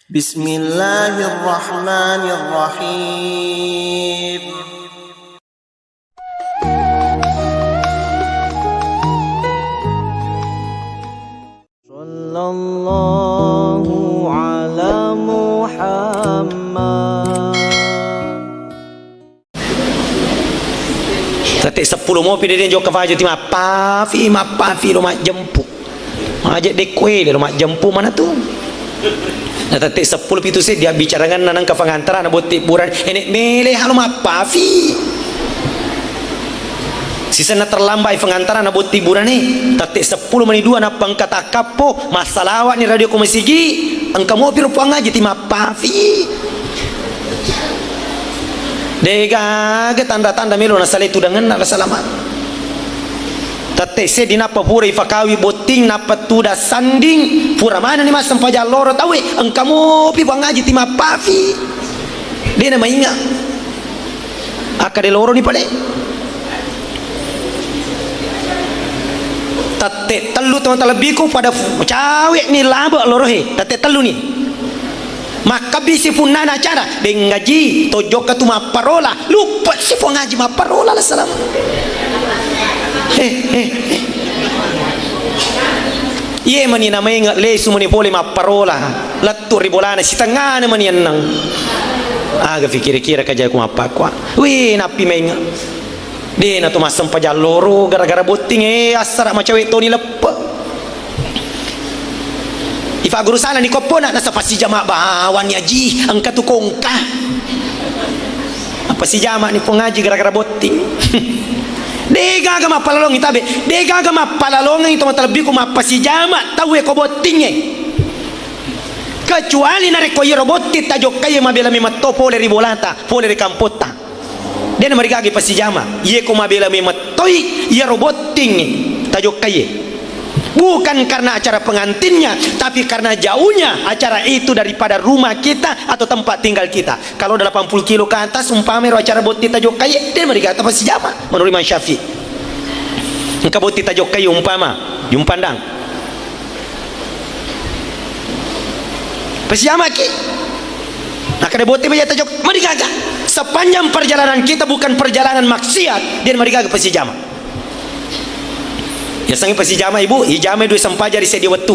Bismillahirrahmanirrahim. Sallallahu ala Muhammad. Tatik 10 mau pi dia jok kafaju ti mapafi lo mak jemput. Ajak dekwe dia lo mak jemput mana tu? Nah tatik 10 pitu se dia bicara dengan nanang kafangantara na botik buran enek mele halo mapafi. Sisa na terlambai pengantara na botik buran ni tatik 10 menit 2 na pangkata kapo masalawat ni radio komisigi engkau mau piru puang aja ti mapafi. Dega ke tanda-tanda melo na sale tu dengan na salamat. Tate se dinapa pura ifakawi boting napa tu da sanding pura mana ni mas sampaja loro tawe engkamu pi buang ngaji ti mapafi. Dia na mainga. Akade loro ni pale. Tate telu teman telebiku pada cawe ni laba loro he. Tate telu ni. Maka bisi pun nana cara dengaji tojok tu maparola lupa si pun ngaji maparola lah salam. Ye mani namanya lesu mani boleh maparola latur ribolana si tengah ni mani nang aga fikir-kira kaja ku apa ku wi napi menga de na tu masam pajaloro gara-gara boting asara macam itu ni lepa. Ifa guru sana ni kopona nasa pasi jama bawan ya ji angka tu kongka apa si jama ni pengaji gara-gara boting. Dega ga mapalalong itabe dega ga mapalalong itu matalbi ko mapasi jama tawe ko boting kecuali na reko robotti tajok kay mabela mi matto pole ribolata pole rikampota den marigagi pasi jama ye ko mabela mi mattoi ya roboting tajok kay. Bukan karena acara pengantinnya, tapi karena jauhnya acara itu daripada rumah kita atau tempat tinggal kita. Kalau 80 kilo ke atas, umpama acara boti tajok kaya, dia mereka apa sih jama? Menurut Imam Syafi'i. Engkau boti tajok kaya umpama, jumpandang. Pesjama ki. Nah kada boti baja tajok, mereka sepanjang perjalanan kita bukan perjalanan maksiat, dia mereka pesi jama. Ya sangi pasi jama ibu, ijama dua sampaja di sedia waktu.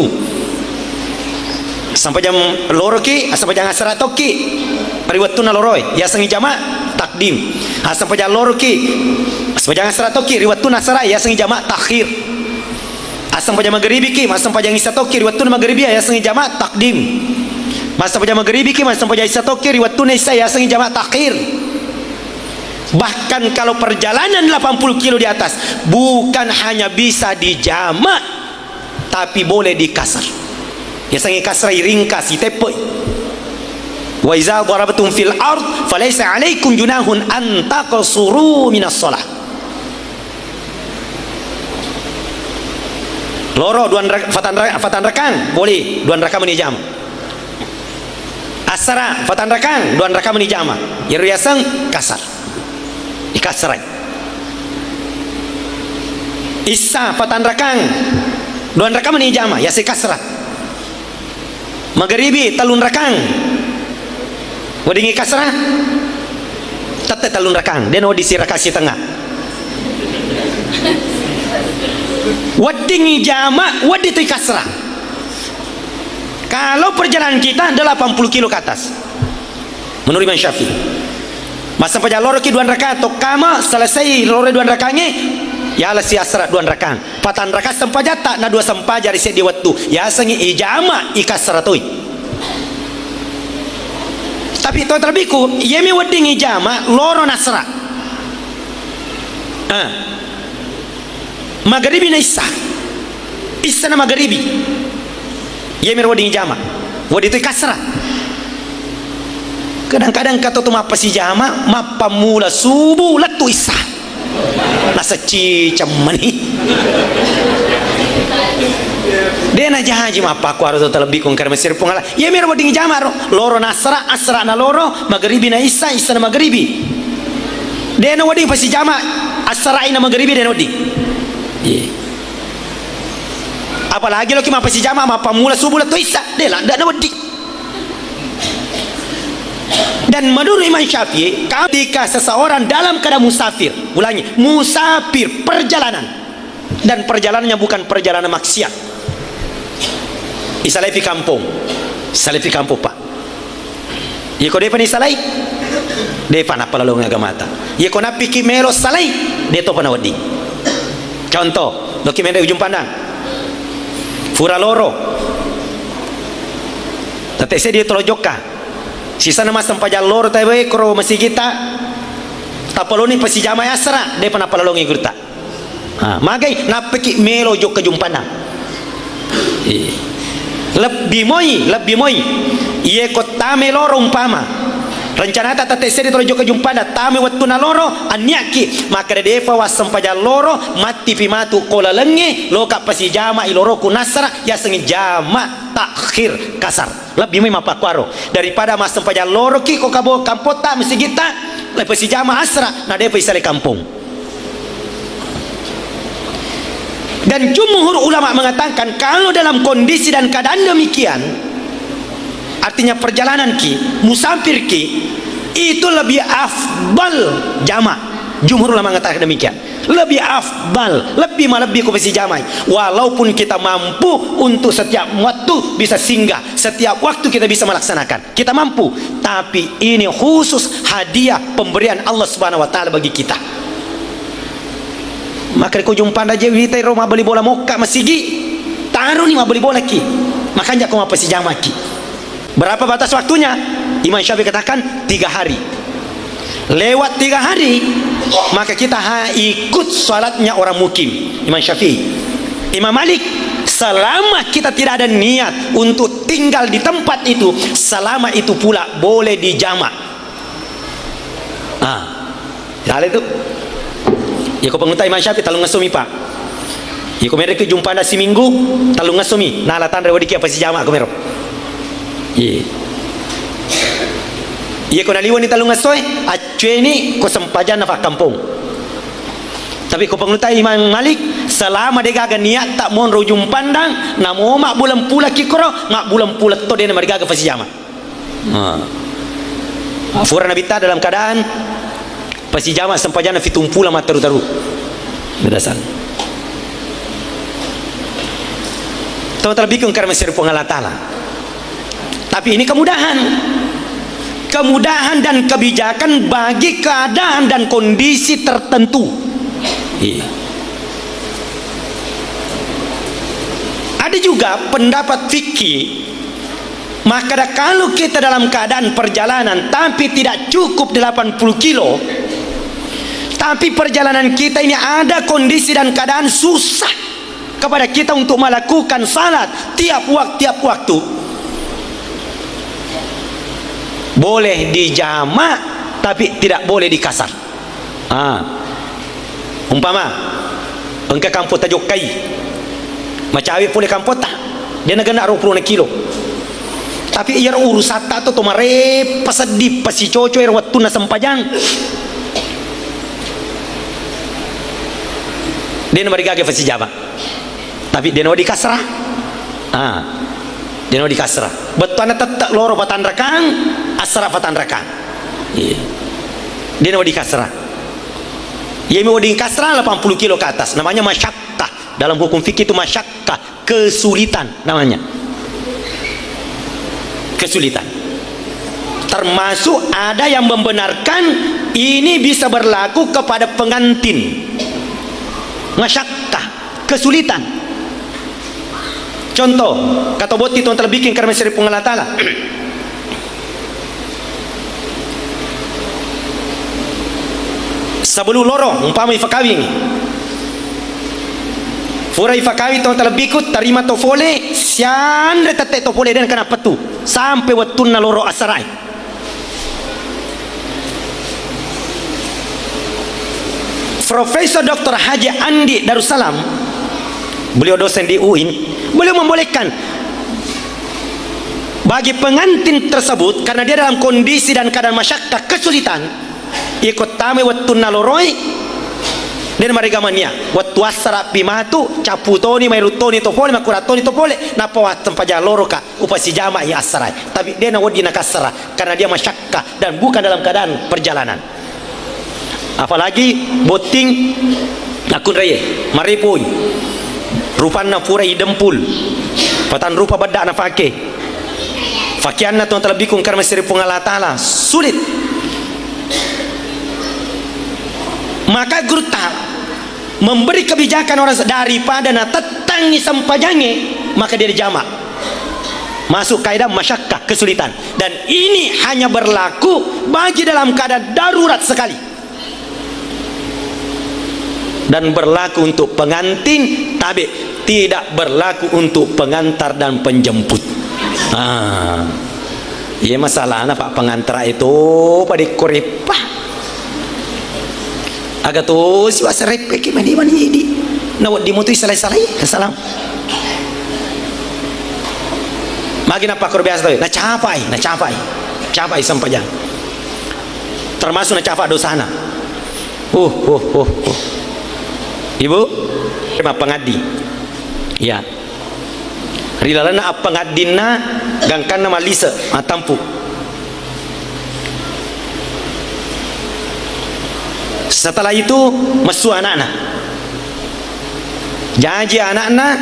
Sampai jam loro ki, sampai jam asar atau ki. Pari waktu na loroi, ya sangi jama takdim. Sampai jam loro ki, sampai jam asar atau ki, riwatu nasara ya sangi jama takhir. Sampai jam maghribi ki, sampai jam isya atau ki, riwatu maghribi ya sangi jama takdim. Sampai jam maghribi ki, sampai jam isya atau ki, riwatu isya ya sangi jama takhir. Bahkan kalau perjalanan 80 kilo di atas bukan hanya bisa dijamak tapi boleh dikasar. Ya sangi kasrai ringkas itepoi. Wa iza darabatum fil ard falaysa alaikum junahun an taqsuru minas shalah. Loro fatan rakang boleh 2 rakaat menijam. Asara fatan rakang 2 rakaat menijama. Yeruyasang kasar. Ikasrai Isa fatan rakang 2 rakang menijama ya si kasrah. Maghribi 3 rakang wadingi kasrah tete 3 rakang dan wadi si rakasi tengah wadingi jama wadi tu kasrah. Kalau perjalanan kita 80 kilo ke atas menurut Imam Syafi'i masa pada loro ki 2 rakaat to kama selesai loro 2 rakaatnya ya ala si asra 2 rakaat patan rakaat sampaja tak na 2 sampaja di sedi waktu ya sangi ijama ikasra toy. Tapi to terbiku yemi wedding ijama loro nasra maghribi na isa na maghribi yemi wedding ijama wadi to ikasra. Kadang-kadang kata tu mapa si jama mapa mula subuh latu isa nasa cicam mani dia na jahaji mapa aku harus terlebih kong karena mesir pungala ya mira wading jama loro nasra asra na loro maghribi na isa na maghribi dia na wading pasi jama asra na maghribi dia na wading apalagi lo ki mapa si jama mapa mula subuh latu isa dia lah ndak na wading Dan menurut Imam Syafi'i, ketika seseorang dalam keadaan musafir, ulangi, musafir, perjalanan, dan perjalanannya bukan perjalanan maksiat, isalai fi kampung, pak. Ya kau depan isalai, depan apa lalu ngagamata. Ya kau nak pikir melo salai, dia tu panawadi. Contoh, dokumen dari ujung pandang, fura loro, tapi saya dia tolong joka. Sisa nama sampajal loro tahu koro masih kita, tapaloni pasi jamai asra, depan apa lalu ngigurta. Magai nak pikir melo jok ke jumpana. Lebih moi ia kota meloro umpama rencana tata teseri torojo ke jumpana tame waktu na loro anyaki maka defa wasam pajal loro mati pimatu kola lenge loka pasi jama iloro kunasara ya sengi jama takhir kasar lebih moi mapakwaro daripada masam pajal loro ki ko kabo kampota mesti kita lepas si jama asra na defa isale kampung. Dan jumhur ulama mengatakan kalau dalam kondisi dan keadaan demikian, artinya perjalanan ki, musafir ki, itu lebih afdal jamak. Jumhur ulama mengatakan demikian. Lebih afdal, lebih kupasi jamai. Walaupun kita mampu untuk setiap waktu bisa singgah, setiap waktu kita bisa melaksanakan. Kita mampu, tapi ini khusus hadiah pemberian Allah Subhanahu wa taala bagi kita. Maka kau jumpa aja kita rumah beli bola moka masigi taruh nih beli bola ki makanya kau apa si jama ki berapa batas waktunya Imam Syafi'i katakan 3 hari lewat 3 hari maka kita ikut salatnya orang mukim Imam Syafi'i. Imam Malik selama kita tidak ada niat untuk tinggal di tempat itu selama itu pula boleh dijama. Hal itu ya kau pengutai Imam Syafi'i talung ngasumi pak. Ya kau mereka jumpa anda si minggu talung ngasumi. Nah latan rewa diki apa si jama kau merok. Ya kau naliwan ni talung ngasoy. Acue ni kau sempajan nafak kampung. Tapi kau pengutai Imam Malik selama dia gaga niat tak mohon rujung pandang. Namo mak bulan pula kikoro mak bulan pula to dia nama gaga apa si jama. Fura Nabi ta dalam keadaan pasi jama sampajana fitumpula mataru-taru berdasar tahu terlebih karena mesir Allah Ta'ala. Tapi ini kemudahan dan kebijakan bagi keadaan dan kondisi tertentu. Ada juga pendapat fikih maka kalau kita dalam keadaan perjalanan tapi tidak cukup 80 kilo tapi perjalanan kita ini ada kondisi dan keadaan susah kepada kita untuk melakukan salat tiap waktu boleh dijama tapi tidak boleh dikasar. Umpama engkau kampota jokai macawi boleh kampota dia negara 20 kilo tapi ia urusata tu mare pasadi pasi coco ir waktu na sampajang dia nama digage pasi jama tapi dia nama dikasrah dia nama dikasrah betul na tetap loro patan rakang asra patan rakang dia nama dikasrah ia mau dikasrah 80 kilo ke atas namanya masyakkah dalam hukum fikih itu masyakkah kesulitan namanya kesulitan. Termasuk ada yang membenarkan ini bisa berlaku kepada pengantin. Masyakkah, kesulitan. Contoh, kata boti tuan terbikin karena seri Allah Ta'ala. Sebelum lorong, umpama ifakawing. Fura ifakawi tuan terlebikut terima tofole sian retate tofole dan kenapa tu sampai waktu na loro asarai. Profesor Dr. Haji Andi Darussalam, beliau dosen di UIN, beliau membolehkan bagi pengantin tersebut karena dia dalam kondisi dan keadaan masyakkah kesulitan ikut tame waktu na loroi Den marigamania wat wasara pimatu caputoni mairutoni to pole makuratoni to pole napa wat tempaja loro ka upasi jama ya asrai tapi dia nawadi nakasara karena dia masyakka dan bukan dalam keadaan perjalanan. Apalagi boting nakun raya maripui rupanna pura idempul patan rupa badak na fake fakianna tuan terlebih kung karma siri Allah Ta'ala sulit. Maka gurta memberi kebijakan orang daripada na tetangi sempajange maka dia dijamak masuk kaidah masyakkah kesulitan dan ini hanya berlaku bagi dalam keadaan darurat sekali dan berlaku untuk pengantin tapi tidak berlaku untuk pengantar dan penjemput. Iya masalahnya pak pengantar itu pada korepah agak tuh si wasrep ke mani di nawat dimutui salai salam magi na pakor biasa tuh na capai sampajang termasuk na capai dosana ibu terima pengadi ya rilalana apa ngadinna gangkan nama lisa matampu setelah itu mesu anak-anak janji anak-anak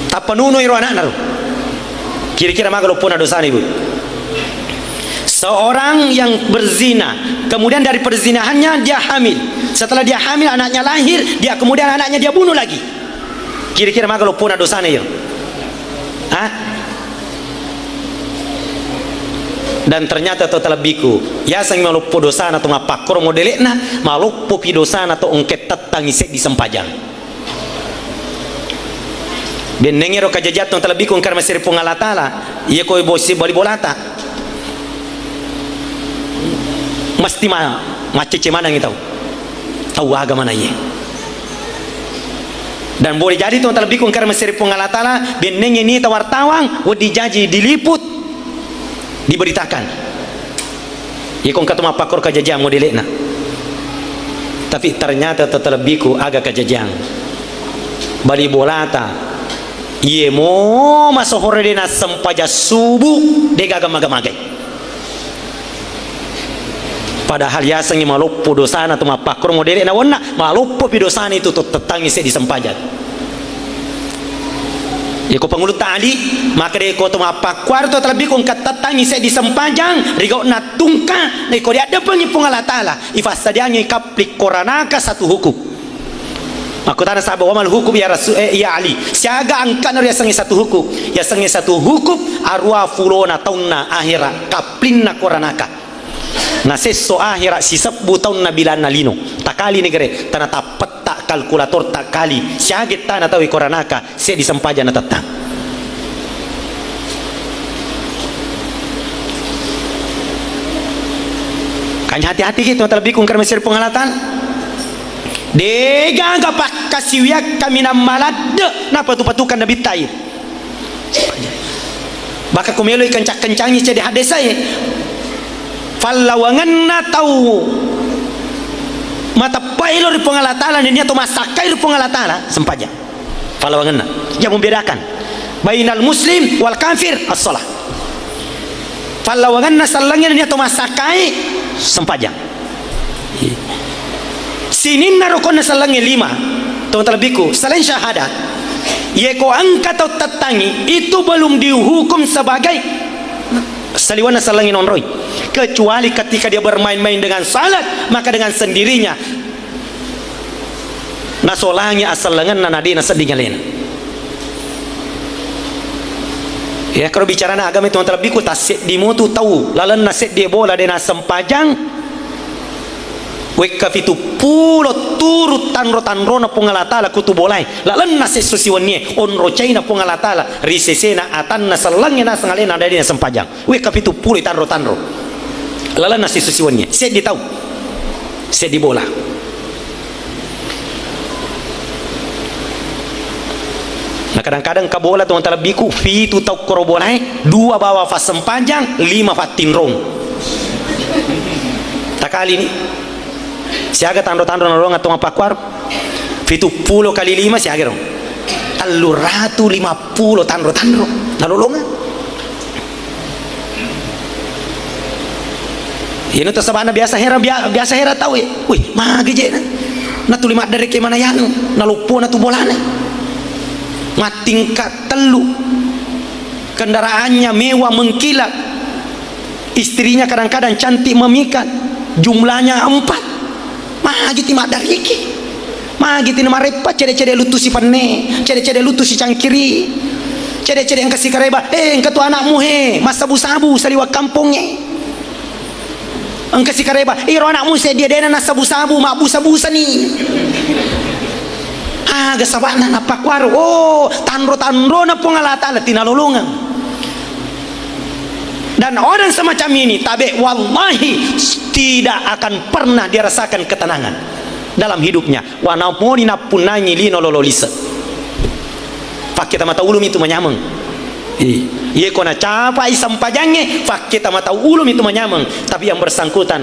tak penuh iru anak-anak kira-kira maka pun ada dosa ibu seorang yang berzina kemudian dari perzinahannya dia hamil setelah dia hamil anaknya lahir dia kemudian anaknya dia bunuh lagi kira-kira maka pun ada dosa ibu dan ternyata total biku ya sang malupo dosa atau ngapakor modelekna malupo pidosa atau ongket tatangise di sempajang ben nengero kajajat total biku karena masih Allah Ta'ala iya koi bosi bali bolata mesti macece mana gitu tahu agama mana ye dan boleh jadi total biku karena masih Allah Ta'ala ben neng ini tawartawang wadi jaji diliput diberitakan ya kong kata mapakor kajajang modelekna tapi ternyata terlebihku agak kajajang bali bolata ye mo masohore dena sempaja subuh dega gamagamagay padahal ya sangi malupo dosana tu mapakor modelekna wonna malupo pidosana itu tetangi se di sempajat ya ko pangulut tali maka dia ko tumapak kwarto terlebih kung katatangi saya di sempajang rigaw na tungka na ko dia ada pengipung Allah Ta'ala ifasadianya ikaplik koranaka satu hukum aku tanah sahabat wamal hukum ya Rasul ya Ali siaga angkan ya sangi satu hukum ya sangi satu hukum arwa fulona taunna akhira kaplinna koranaka na seso akhira sisap butaunna bilana lino takali negere tanah tapat kalkulator tak kali syagit tanah tahu koranaka saya disempajan tetang kan hati-hati gitu terlebih kung karena mesir pengalatan dega gapak kasiwiak kami malad napa tu patukan nabi tay baka kumelo ikan cak-kencangi jadi hadis saya fallawangan na tahu mata pailo ri Allah Ta'ala ni atau masakai ri Allah Ta'ala sempaja falawanganna yang membedakan bainal muslim wal kafir as-salah falawanganna salangnya ni atau masakai sempaja sinin narokonna salangnya 5 teman terlebihku selain syahadat yeko angkat atau tetangi itu belum dihukum sebagai saliwana salangin onroy kecuali ketika dia bermain-main dengan salat maka dengan sendirinya nasolangnya asalangan nanadina sedingalena ya kalau bicara agama itu terlebih ku tasik dimutu tahu lalan naset dia bola dena sempajang weka fitu pulo turut tanro na pungalatala kutu bolai lalan naset susiwannya onro chaina pungalatala risesena atanna salangnya nasangalena dena sempajang weka fitu pulo tanro lalan nasi susiwannya saya di tahu saya di bola nah kadang-kadang kabola tuan terlebihku fitu tau korobolai 2 bawa fas sempajang 5 fat tinrong tak kali ini siaga tandro-tandro nalolong atau ngapakwar 70 kali 5 siaga dong 350 tandro-tandro nalolongan ini tuh sabana biasa hera tahu ya wih magi je na tu 5 dari ke mana yang nalupo na tu bolana matingkat telu kendaraannya mewah mengkilat istrinya kadang-kadang cantik memikat jumlahnya 4 magi ti madari iki magi ti marepa cede-cede lutusi panne cede-cede lutusi cangkiri cede-cede yang kasih kareba engka tu anakmu mas sabu-sabu saliwa kampungnya engka si kareba iro anakmu dia dena na sabu-sabu mak busa-busa nih gasabana na pakwar tandro-tandro na pungalata tinalulungan dan orang semacam ini tabe wallahi tidak akan pernah dia rasakan ketenangan dalam hidupnya wanapun napunanyi lino lololisa fakita mata ulum itu menyameng iya kona capai sampajangnya fakita mata ulum itu menyameng tapi yang bersangkutan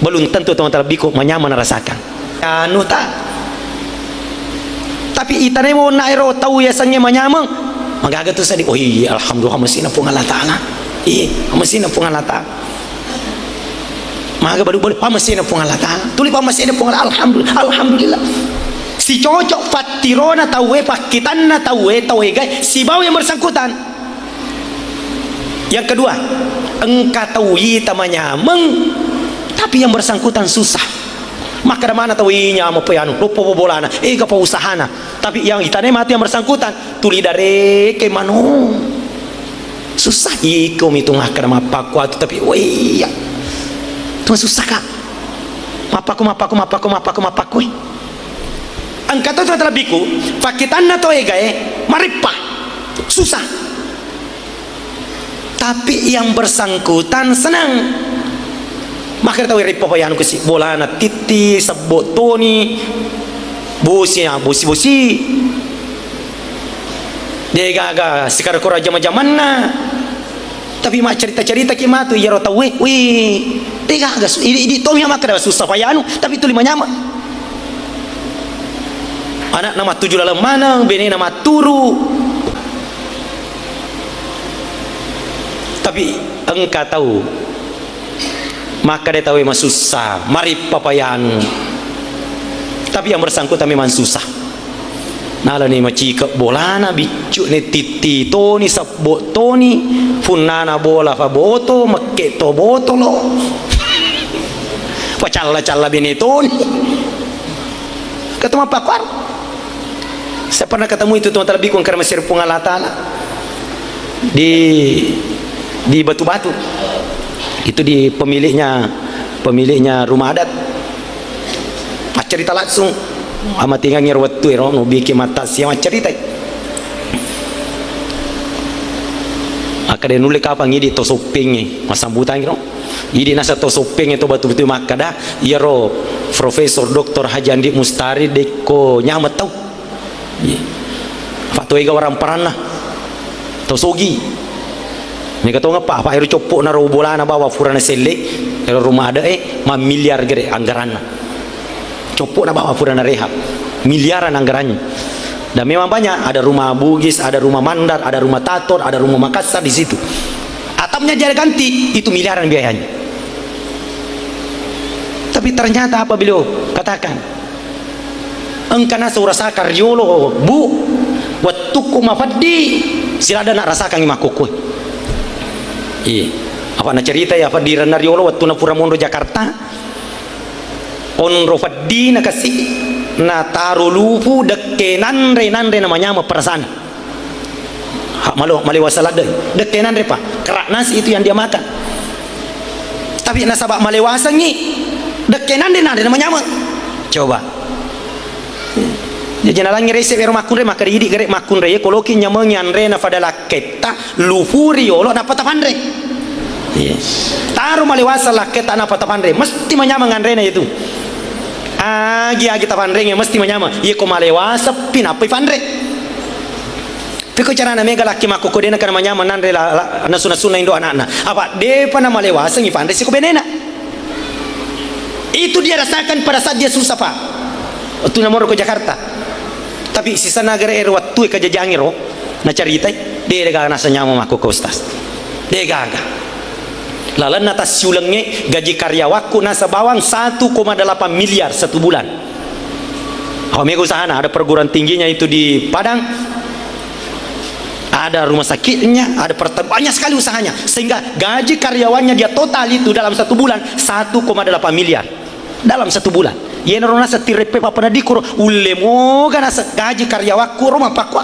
belum tentu teman-teman biku menyameng rasakan anu tak tapi itane mau nairo tahu ya sangnya menyameng magaga tu sadi iya alhamdulillah masih napung Allah Ta'ala masih napung Allah Ta'ala maga baru boleh masih napung Allah Ta'ala tuli masih napung Allah alhamdulillah si cocok fatirona tawe pakitanna tawe guys si bau yang bersangkutan yang kedua engka tawi tamanya tapi yang bersangkutan susah maka mana tawinya mau payanu lupa bolana ka usahana tapi yang itane mati yang bersangkutan tuli dari ke manu susah ikom itu ngakar mapaku tapi wih tuh susah kak mapaku angkat itu telah biku pakitanna to maripah susah tapi yang bersangkutan senang maka tahu ripa payanu kesi bolana titi sabotoni bosi dia gaga sekarang kora zaman tapi mak cerita kimatu ya rota wih dia gaga ini tomnya maka dah susah payanu tapi tu 5 nyama anak nama 7 dalam mana bini nama turu tapi engkau tahu maka dia tahu memang susah mari papayanu tapi yang bersangkutan memang susah nala ni macika bolana bicu ni titi to ni sabot to ni funana bola fa boto maketo botolo pacalla bini to ni ketemu pakwar saya pernah ketemu itu tuan terbiku karena Mesir Pungalata di Batu-Batu itu di pemiliknya rumah adat cerita langsung ama tinggal ngirwatu no bikin mata siapa cerita akade nulik apa ngidi to sopeng masambutan gitu idi nasa to sopeng itu batu-batu makada iro Profesor Dr. Haji Andi Mustari deko nyamet tau fatwa orang parana to sogi mereka tahu ngapa Pak Heru copok naro bola na bawa furana selek ero rumah ada ma miliar gede anggaran copok na bawa furana rehab miliaran anggarannya dan memang banyak ada rumah Bugis ada rumah Mandar ada rumah Tator ada rumah Makassar di situ atapnya jadi ganti itu miliaran biayanya tapi ternyata apa beliau katakan engkana surasa karyolo bu wattuku mafaddi silada nak rasakan imakukui iya apa na cerita ya Faddi Ranariolo waktu na Puramondo Jakarta onro Faddi na kasi na taro lupu dekke nanre namanya ma perasaan malewasalada dekke nanre pa kerak nasi itu yang dia makan tapi nasabak malewasan ni dekke nanre namanya ma coba ya janalang resep ero makunre maka idi gerek makunre ya koloki nyamanyanre na fadala ketta lufuri olo na patapandre taruh malewasa lah ketta na patapandre mesti menyamang rena itu agi tapandre mesti menyamang iya ko malewasa pinapai pandre piko cara na mega laki makoko dena kana menyamang nanre la nasuna indo anak apa de pa na malewasa ngi pandre si ko benena Itu dia rasakan pada saat dia susah pak. Waktu namoro ke Jakarta. Tapi sisa negara waktu ke Jajangiro, na cerita dia gaga nasa nyamam aku ke ustaz. Dia gaga. Lalu nata siulangnya gaji karyawaku nasa bawang 1,8 miliar satu bulan. Mega usaha ada perguruan tingginya itu di Padang. Ada rumah sakitnya, ada banyak sekali usahanya, sehingga gaji karyawannya dia total itu dalam satu bulan 1,8 miliar dalam satu bulan. Ia nasa tirepe papa nadikuro ulemo nasa gaji karyawaku rumah pakwa.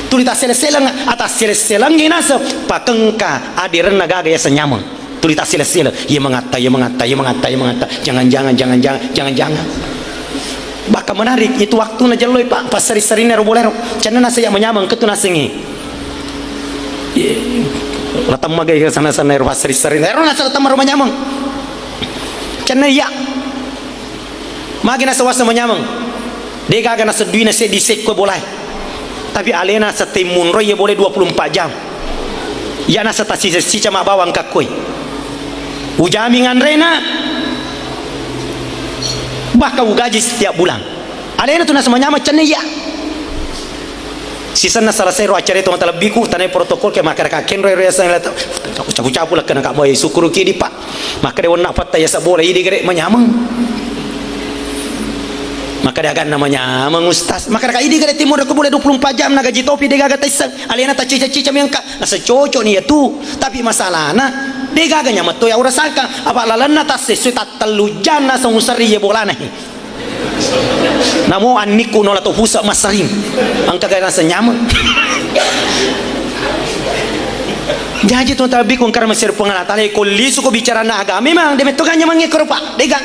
Tulita seleselang atas seleselang nasa pakengka adiran nagaga ya senyamang. Tulita seleselang ia mengata, jangan. Baka menarik itu waktu na jaloi pak pas seri-seri nero bolero cana nasa ya menyamang ketu nasengi latam magai ke sana-sana nero pas seri-seri nero nasa latam maro menyamang cana ya magi nasa wasa menyamang dia gaga nasa duina se disek ko boleh tapi alena sa timun roy ya boleh 24 jam ya nasa tasisa si cama bawang kakoi ujami nganrena bahkan gaji setiap bulan. Alena tu nasa menyama cene ya. Sisa na selesai ro acara itu mata lebiku tanai protokol ke masyarakat kenro ya sang lata. Capu-capu lah kena kak boy sukuru ki di pak. Maka dia nak patah ya sabole ide gere menyamang. Maka dia akan namanya mengustas. Maka dia ide gere timur aku boleh 24 jam na gaji topi dia gaga taisang. Alena ta cica-cica yang kak nasa cocok ni ya tu. Tapi masalahna dia gaganya mato ya urasalkan apa lalana tas sesuai tak telujana sengusari ya bola nahi namo aniku nola to pusa masarim angka gana senyama jadi tuan tabi kung karena masih pengalatan ko lisu ko bicara na agama memang dia metoganya mangikor pak dia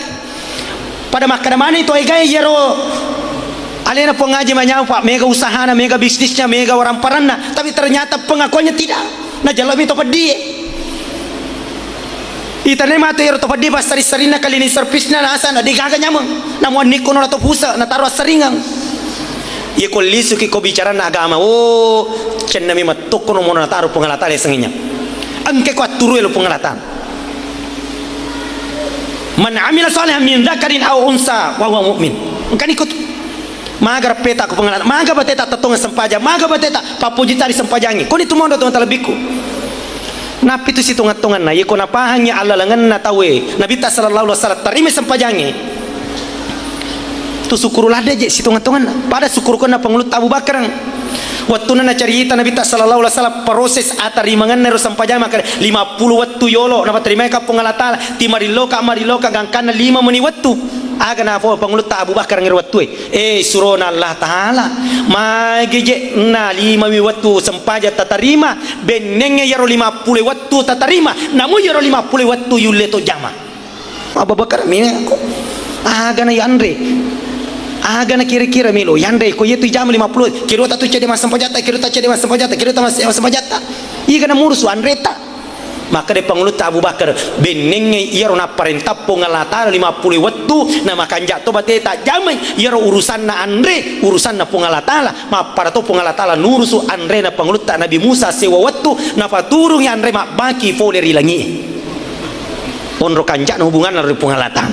pada makna mana itu ay gaya yero alena pengaji manyam pak mega usahana mega bisnisnya mega orang paranna tapi ternyata pengakuannya tidak nah jalan itu pedih itane mate yero topadi pas sari-sarina kali ni servisna na asa na digaga nyamang namuan niko na to pusa na taro saringang ye ko lisu ki ko bicara na agama oh cenna mi matoko no mona taro pengalatale senginya angke ko aturu elo pengalatan man amila salihan min dzakarin aw unsa wa huwa mu'min kan ikut magar peta ko pengalatan maga bateta tatonga sempaja maga bateta papuji tari sempajangi ko itu mondo to talabiku napi tu situngan-tungan na yeko napahangnya Allah langan na tawe Nabi ta sallallahu alaihi wasallam tarime sampajangnya tu syukurulah dia situngan-tungan pada syukurkan na pangulut Abu Bakar waktu na cerita Nabi ta sallallahu alaihi wasallam proses atarimangan nero sampajang maka 50 wattu yolo na terima ka pengalatala ti mariloka gangkana 5 meni wattu aga na po pangulut Abu Bakar ngir wattu surona Allah taala magije na 5 wattu sampaja tatarima benenge yaro 50 wattu tatarima namu yaro 50 wattu yuleto jama Abu Bakar mina ko aga na yandre aga na kira-kira milo yandre ko yetu jam 50 kiro tatu cede mas sampajata kiro ta cede mas sampajata kiro ta mas sampajata iga na murus andreta maka de pangulut Abu Bakar benenge yaro na parentah pengalatala 50 wattu na makanja to bateta jamai yaro urusan na andre urusan na pengalatala ma para to pengalatala nurusu andre na pangulut Nabi Musa sewa wattu na paturung ya andre mak baki fole rilangi onro kanja na hubungan na pengalatan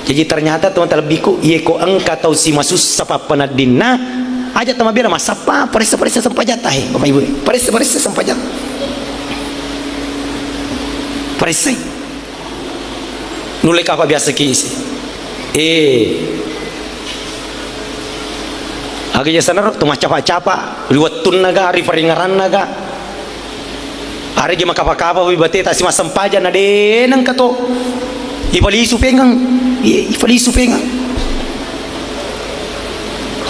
jadi ternyata teman terbiku ye ko angka tau si masus sapa panadinna aja tamabira masapa parisa-parisa sampajata he Bapak Ibu parisa-parisa sampajata parisai nulek apa biasa kisi agaknya sana tu macapa-capa liwatun naga rifaringaran naga hari gima kapa-kapa bibate tak si masam paja na denang kato ifalisu pengang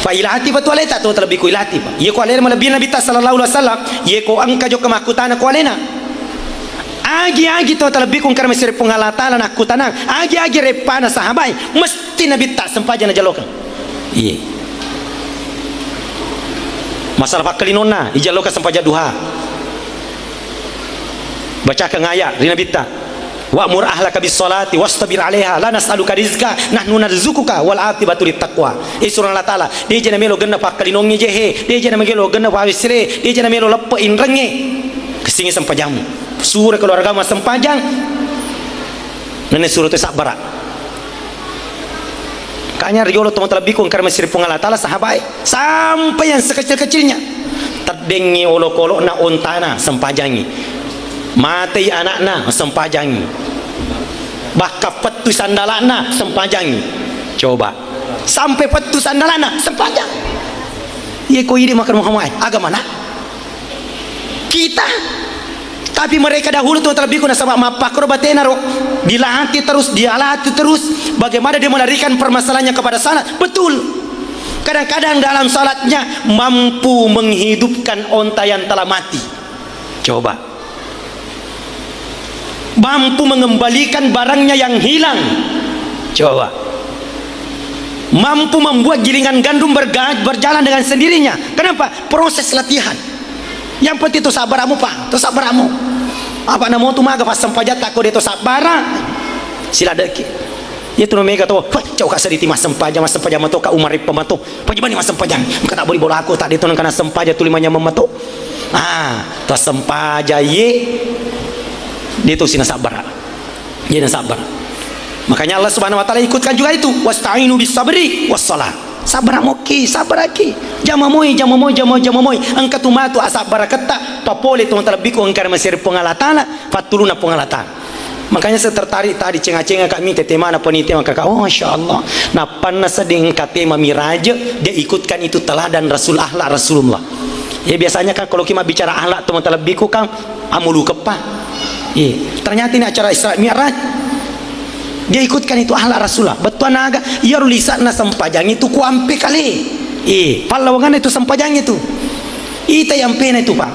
fa ilati pa tualeta to terlebih ko ilati pa ye ko alena malabina bita sallallahu alaihi wasallam ye ko angka jo kamakutana ko alena agi to terlebih kung karena mesir pengalatalan aku tanang agi repana sahabai mesti Nabi tak sempaja na jalokan iya masalah pakalinona ijalokan sempaja duha baca ke ngaya di Nabi tak wa'mur ahlaka bis salati wastabir 'alaiha la nas'aluka rizqa nahnu narzuquka wal 'aqibatu lit taqwa surah Allah taala dia jana melo genna pakalinong je he dia jana melo genna pawisre dia jana melo leppe inrenge kesingi sempajamu surah keluarga mas sempajang nenek suruh tu sabara Kanya riolo tong terlebih kung karena masih Allah Ta'ala sahabat sampai yang sekecil-kecilnya terdengi olok-olok na ontana sempajangi mati anakna sempajangi bahkan petu sandalana sempajangi coba sampai petu sandalana sempajang ye ko ide makan Muhammad agama mana kita tapi mereka dahulu tuh terlebih kuna sama mapakro batena ro dilahati terus dialati terus bagaimana dia melarikan permasalahannya kepada salat betul kadang-kadang dalam salatnya mampu menghidupkan onta yang telah mati coba mampu mengembalikan barangnya yang hilang coba mampu membuat gilingan gandum berjalan dengan sendirinya kenapa proses latihan yang penting itu sabaramu pak itu sabaramu apa namo tu maga pas sampaja tako de to sabara sila deki ya tu mega to cau ka sediti mas sampaja mato ka umari pemato pajibani mas sampaja kata bori bola aku tak ditonton kana sampaja tulimanya memato to sampaja ye dia tu sina sabara dia na sabar makanya Allah Subhanahu wa taala ikutkan juga itu wasta'inu bis sabri was salah sabar moki sabar aki jamamoi angkat umatu asabar kata papole tu terlebih ku angkar masir pengalatana fatuluna pengalatan makanya saya tertarik tadi cenga-cenga kami tema na panitia maka oh masyaallah na panas seding katema miraja dia ikutkan itu teladan Rasul akhlak Rasulullah ya biasanya kan kalau kita bicara akhlak tu terlebih ku kan amulu kepa ternyata ini acara Isra Mi'raj dia ikutkan itu akhlak Rasulullah betul naga ya rulisan na sampajang itu ku ampe kali palawangan itu sampajang itu ita yang pena itu pak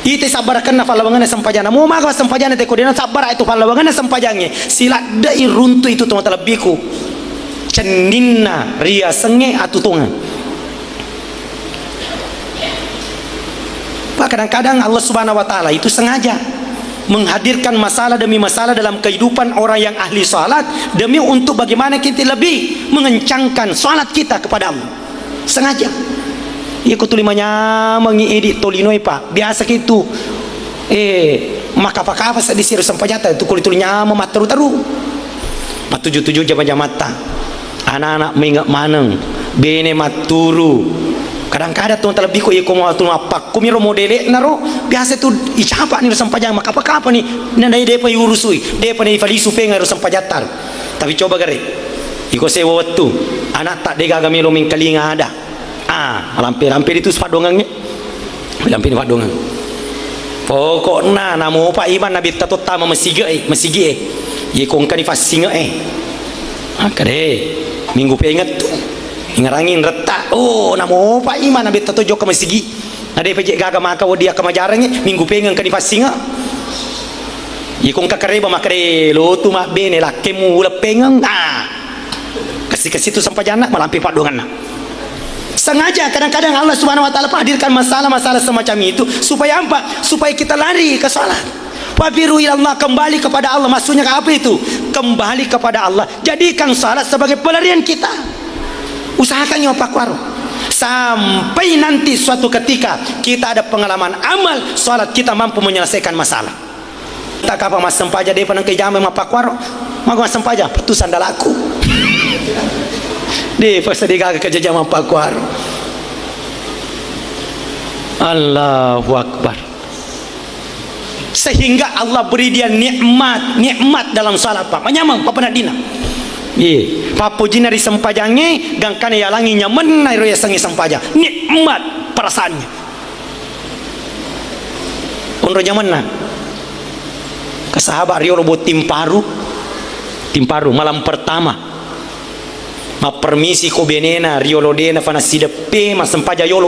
ita sabarkan na palawangan sampajang mau maga sampajang itu kodena sabar itu palawangan sampajangnya sila dai runtu itu teman terlebihku ceninna ria senge atutungan pak kadang-kadang Allah Subhanahu wa taala itu sengaja menghadirkan masalah demi masalah dalam kehidupan orang yang ahli salat demi untuk bagaimana kita lebih mengencangkan salat kita kepada Allah sengaja ikut tulimanya mengiidi tolinoi pak biasa gitu maka apa sedisir sampajata itu kulit tulinya memataru-taru matuju-tuju jama-jamata anak-anak mengak maneng bene maturu kadang-kadang tuh terlebih kok iko mau tuh apa kumiro modele naro biasa tuh icapa nih sampajang maka apa nih nandai depa urusui depa nih falisu pengar sampajatar tapi coba gare iko sewa waktu anak tak dega gamelo mingkalinga ada lampir-lampir itu padongannya lampir padongan pokoknya namo pak iman nabi tatot tama masige iko kan fasinga kade minggu penget tuh ngarangin retak namo pak iman nabi tatojo ka masigi ade pejek gaga maka dia ka majarangnya minggu pengen ka difasinga ikong kakareba makare lo tu mak bene la kemu la pengen kasih tu sampai jana malampi padongan sengaja kadang-kadang Allah Subhanahu wa taala hadirkan masalah-masalah semacam itu supaya apa supaya kita lari ke salat wabiru ilallah kembali kepada Allah maksudnya apa itu kembali kepada Allah jadikan salat sebagai pelarian kita usahakan yang Pak Waro sampai nanti suatu ketika kita ada pengalaman amal salat kita mampu menyelesaikan masalah tak apa mas sempaja dia penang kejam sama Pak Waro maka mas sempaja petu sandal aku dia pasti digagak kerja sama Pak Waro Allahu Akbar sehingga Allah beri dia nikmat dalam salat Pak menyamang Pak Penadina papuji nari sempajangnya gangkana yalangi nyaman nari roya sangi sempajang nikmat perasaannya unro nyaman na kesahabat rio robot timparu malam pertama ma permisi ko benena rio lodena fana sidepe ma sempaja yolo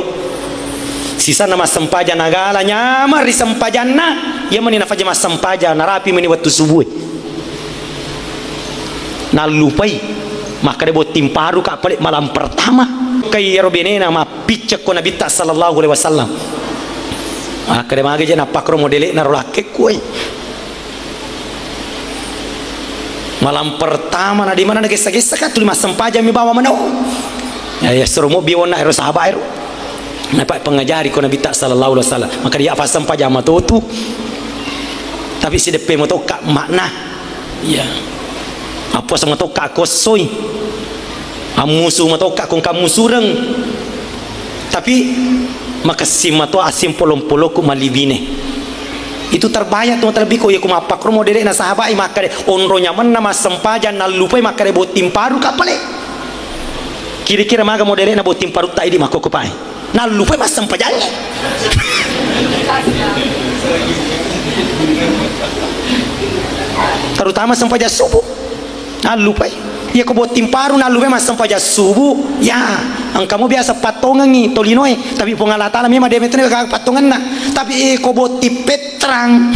sisa nama sempaja nagala nyamar di sempajana ya mani nafaja ma sempaja narapi mani waktu subuh nalupai maka dia buat timparu kak pelik malam pertama kaya robenena ma picek ko nabi sallallahu alaihi wasallam maka dia mage jana pakro modele narolake kue malam pertama na di mana nagesa-gesa ka tulima sempaja mi bawa mana ya suruh mo biwona ero sahabat ero napa pengajari ko nabi sallallahu alaihi wasallam maka dia apa sempaja ma tu tapi si depe mo to kak makna ya apa sama to kakosoy Amusu matoka kung kamusurang. Tapi makasim mato asim polong-polong ku malibine. Itu terbayat tuh terlebih ko ya kumapakro mo dire na sahabat makare onro nyaman nama sempajan na lupai makare botim paru kapale. Kira-kira maga mo dire na botim paru tai di makokopai. Na lupai mas sempajannya. Terutama sempaja subuh. Na lupai. Ya ko botim paru na lupai mas sempaja subuh. Ya, ang kamu biasa patongan ni tolinoy, tapi pengalatala memang dia metune kag patongan na. Tapi ko boti petrang.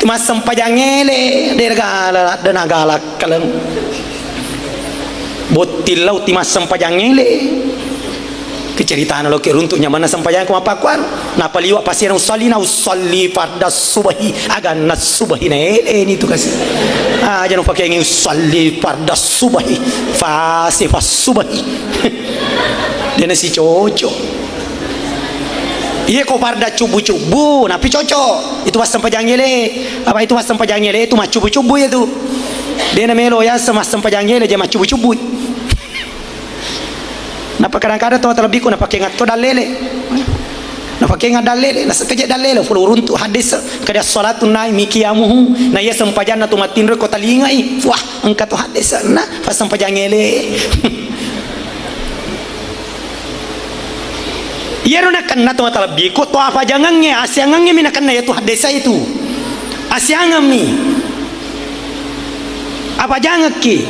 Mas sempajangele dergala dan agalak kalang. Botilau ti mas sempajangele. Keceritaan lo ke runtuknya mana sempajang ko mapakuan. Na paliwa pasirang usalli farda subahi agan na subahi na ini tu kasi. Jangan pakai ngi usalli farda subahi fasi fas subahi. Dia nasi cocok. Iya ko farda cubu-cubu napi cocok. Itu mas sempajangele. Apa itu mas sempajangele itu mas cubu-cubu itu. Dia namelo ya sama sempajangele je mas cubu-cubu. Napa kadang-kadang tuh terlebih ku napa kengat to dalele. Napa kengat dalele, nasa kerja dalele full runtu hadis kada salatun nai mikiamuhu na ya sempajana tu matinro ko talingai. Wah, angkat tu hadis na pas sempajangele. Yero na kanna tu terlebih ku to apa jangannya asyangangnya minakan na ya tu hadis itu. Asyangam ni. Apa jangan ki?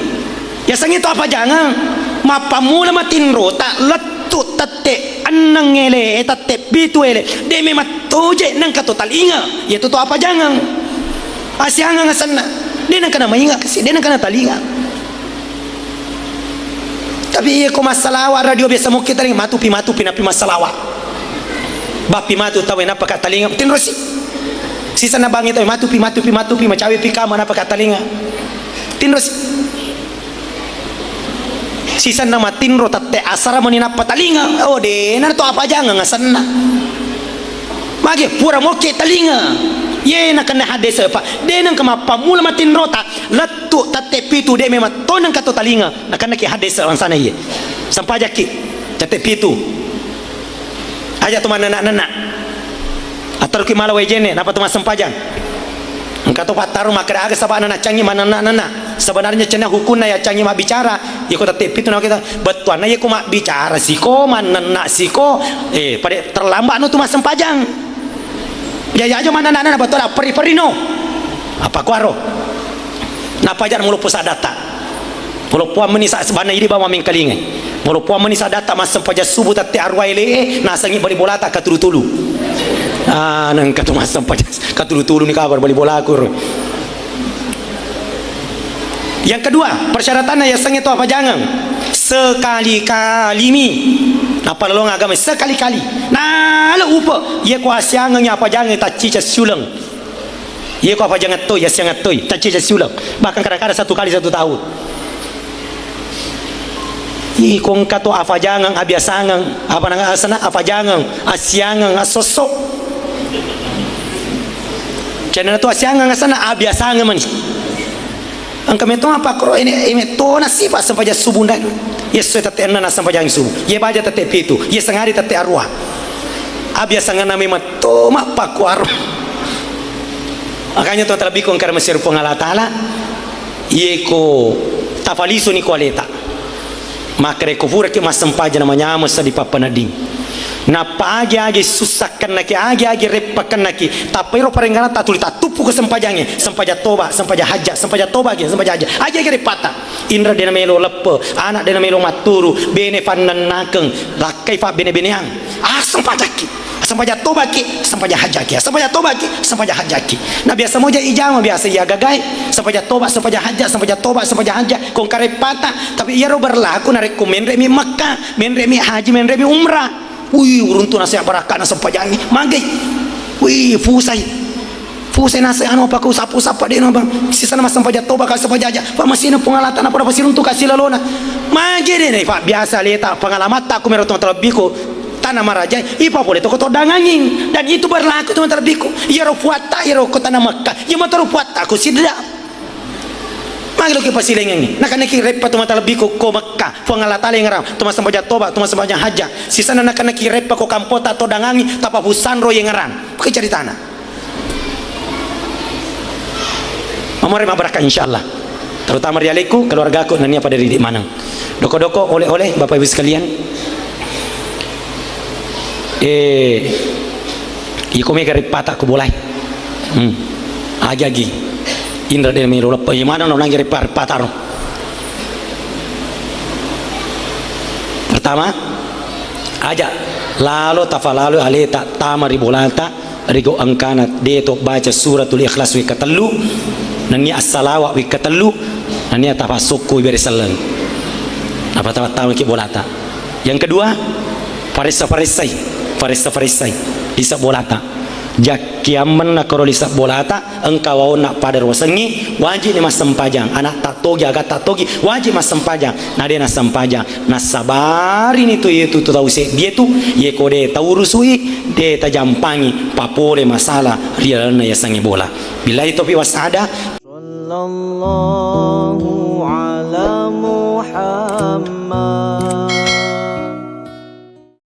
Ya sangi tu apa jangan? Mapamula matinro tak letu tate anang ele tate bitu ele demi matoje nang kato talinga ya tu apa jangan asyanga ngasana dia nang kana mainga kasi dia nang kana talinga tapi ko masalawa radio biasa mo kita ring matupi napi masalawa bapi matu tawe na paka talinga tinro si sana bangit ay matupi macawi pikama na paka talinga tinro sisa nama tinro tate asara menina patalinga oh de na to apa jangan ngasan na magi pura moke talinga ye na kana hadis apa de nang kama pamula matinro ta latu tate pitu de memang to nang kato talinga na kana ki hadis orang sana ye sampai jaki tate pitu aja tu mana nak atar ki mala wejene napa tu mas sampajang engkau tu pataru makra aga sabana na cangi mana nana sebenarnya cenah hukuna ya cangi mak bicara ya ko tetep itu kita betuana ya ko mak bicara siko mana siko pada terlambat no tu mas sempajang ya aja mana nana betul lah peri no apa kuaro na pajar mulu pusat data mulu puan menisa sebana ini bawa mingkalinge mulu puan menisa data mas sempaja subuh tete arwaile na sangi bali bola tak katulu nang katu mas sempaja katulu ni kabar bali bola akur. Yang kedua, persyaratannya ya sang itu apa jangan sekali-kali mi. Apa lolong agama sekali-kali. Nah, lo upa ye ko asyangnya apa jangan tak cica sulang. Ye ko apa jangan tu ya sangat tu tak cica sulang. Bahkan kadang-kadang 1 kali 1 tahun. Kong kato apa jangan abiasangan apa nang asana apa jangan asyangan asosok. Channel tu asyangan asana abiasangan man. Ang kami tu apa kro ini to na sifat sampai jas subuh dan yes tate na sampai jang subuh ye baja tate pitu ye sangari tate arwah abiasangan nami mato mapa kuar makanya tu terlebih kong karena mesir pengala taala ye ko tafalisu ni kualeta makre ko fura ke mas sampaja namanya masa di papanading na pagi-agi susahkan naki agi-agi repakan naki tapi ro parengana tatuli tatupu ke sempajange sempaja toba sempaja haja sempaja toba ge sempaja haja agi-agi repata indra dena melo lepe anak dena melo maturu bene pandan nakeng lakai fa bene-beneang sempajaki sempaja toba ki sempaja haja ki sempaja toba ki sempaja haja ki na biasa moja ijama biasa ya gagai sempaja toba sempaja haja sempaja toba sempaja haja kong karepata tapi ia ro berlaku na rekomend remi Makkah men remi haji men remi umrah. Wih, uruntu nasi barakat nasi pajangi, manggai. Wih, fusai nasi anu apa kau sapu dia bang. Sisa nama sampai jatuh bakal sampai jaja. Pak masih ada pengalatan apa pasir untuk kasih lalona. Manggai deh, Pak biasa lihat pengalaman tak aku merotong terlebih ko tanah maraja. Ipa boleh toko dangangin dan itu berlaku teman terlebih ko. Ya ro puata, ya ro kota nama Makkah. Ya motor puata aku sidra. Maglo ki pasilengan ni. Nakanaki repa tu mata lebih ko Makkah. Fo ngalatale ngaram. Tu masa baca toba, tu masa baca haja. Sisa nakanaki repa ko kampota to dangangi tapa busanro yang ngaran. Pakai cari tanah. Amore mabaraka insyaallah. Terutama rialeku, keluarga aku nania pada di Manang. Doko-doko oleh-oleh Bapak Ibu sekalian. Iko mega repata ko bolai. Agagi. Indra de miro lepa mana no nangi repata no. Pertama, aja lalu tafalalu aleta tamari bolanta rigo angkana deto baca suratul ikhlas wi katelu nani as-salawa wi katelu nani tafasuku berisalan. Apa tahu ki bolata. Yang kedua, farisai isa bolata. Jakiaman na korolisa bolata engkau nak pada rosengi wajib ni mas sempajang anak tatogi agak tatogi wajib mas sempajang nade na sempajang na sabari ni tu tahu se dia tu ye kode tahu rusui de tajampangi papole masalah rial na ya sangi bola bila itu pi wasada sallallahu ala Muhammad